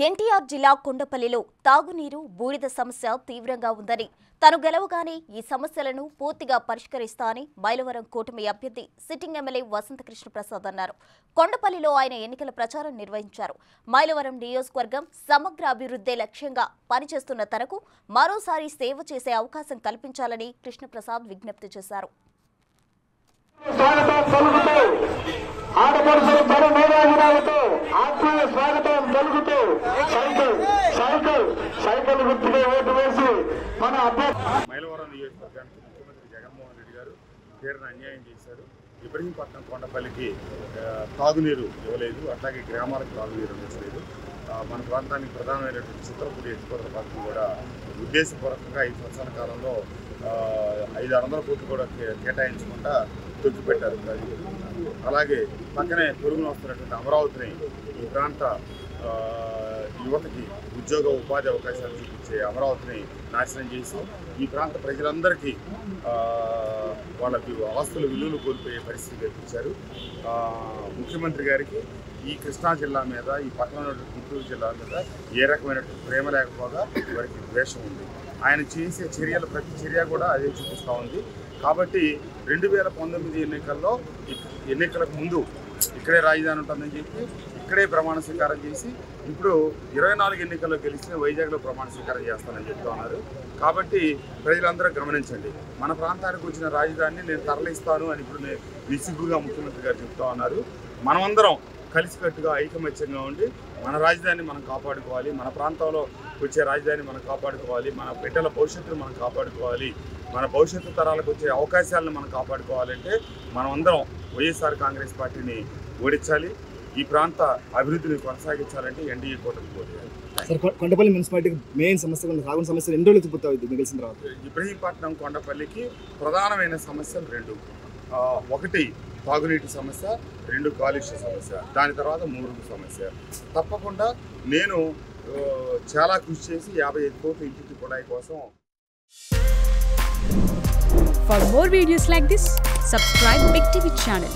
ఎన్టీఆర్ జిల్లా కొండపల్లిలో తాగునీరు బూడిద సమస్య తీవ్రంగా ఉందని తాను గెలవగానే ఈ సమస్యలను పూర్తిగా పరిష్కరిస్తానని మైలవరం కూటమి అభ్యర్థి సిట్టింగ్ ఎమ్మెల్యే వసంతకృష్ణ ప్రసాద్ అన్నారు. కొండపల్లిలో ఆయన ఎన్నికల ప్రచారం నిర్వహించారు. మైలవరం నియోజకవర్గం సమగ్ర అభివృద్ధి లక్ష్యంగా పనిచేస్తున్న తనకు మరోసారి సేవ చేసే అవకాశం కల్పించాలని కృష్ణప్రసాద్ విజ్ఞప్తి చేశారు. ఆడపడుచులు పలు మేధావిరాలతో ఆత్మీయ స్వాగతం పలుకుతూ సైకిల్ గుర్తుపై ఓటు వేసి మన మైలవరం నియోజకవర్గానికి ముఖ్యమంత్రి జగన్మోహన్ రెడ్డి గారు తీరని అన్యాయం చేశారు. ఇబ్రహీంపట్నం కొండపల్లికి తాగునీరు ఇవ్వలేదు, అట్లాగే గ్రామాలకు తాగునీరు అందించలేదు. మన ప్రాంతానికి ప్రధానమైనటువంటి చిత్రపూడి ఎత్తిపోతల పథకం కూడా ఉద్దేశపూర్వకంగా 5 సంవత్సరాల కాలంలో 500 కోట్లు కూడా కేటాయించకుండా తొక్కిపెట్టారు. అలాగే పక్కనే పొరుగున వస్తున్నటువంటి అమరావతిని ఈ ప్రాంత యువతకి ఉద్యోగ ఉపాధి అవకాశాలు చూపించే అమరావతిని నాశనం చేసి ఈ ప్రాంత ప్రజలందరికీ వాళ్ళ ఆస్తుల విలువలు కోల్పోయే పరిస్థితి కల్పించారు. ముఖ్యమంత్రి గారికి ఈ కృష్ణా జిల్లా మీద, ఈ పక్కన గుంటూరు జిల్లా మీద ఏ రకమైనటువంటి ప్రేమ లేకపోగా వారికి ద్వేషం ఉంది. ఆయన చేసే చర్యలు ప్రతి చర్య కూడా అదే చూపిస్తూ ఉంది. కాబట్టి 2019 ఎన్నికలకు ముందు ఇక్కడే రాజధాని ఉంటుందని చెప్పి ఇక్కడే ప్రమాణ స్వీకారం చేసి ఇప్పుడు 24 ఎన్నికల్లో గెలిచిన వైజాగ్లో ప్రమాణ స్వీకారం చేస్తానని చెప్తూ ఉన్నారు. కాబట్టి ప్రజలందరూ గమనించండి, మన ప్రాంతానికి వచ్చిన రాజధానిని నేను తరలిస్తాను అని ఇప్పుడు నిస్సిగ్గుగా ముఖ్యమంత్రి గారు చెప్తూ ఉన్నారు. మనమందరం కలిసికట్టుగా ఐకమత్యంగా ఉండి మన రాజధానిని మనం కాపాడుకోవాలి, మన ప్రాంతంలో వచ్చే రాజధానిని మనం కాపాడుకోవాలి, మన బిడ్డల భవిష్యత్తును మనం కాపాడుకోవాలి, మన భవిష్యత్తు తరాలకు వచ్చే అవకాశాలను మనం కాపాడుకోవాలంటే మనమందరం వైఎస్ఆర్ కాంగ్రెస్ పార్టీని ఓడించాలి. ఈ ప్రాంత అభివృద్ధిని కొనసాగించాలంటే ఎన్డీఏ కూటమి పోటీయాలి. కొండపల్లి మున్సిపాలిటీకి మెయిన్ సమస్య తాగుని సమస్యలు ఎన్ని రోజులు తిప్పుతాయి మిగిలిన తర్వాత? ఇబ్రహీంపట్నం కొండపల్లికి ప్రధానమైన సమస్యలు 2. 1 తాగునీటి సమస్య, 2 కాలుష్య సమస్య, దాని తర్వాత 3 సమస్య. తప్పకుండా నేను చాలా కృషి చేసి 55 కోట్ల ఇంటి కుళాయి కోసం. For more videos like this, subscribe Big TV channel.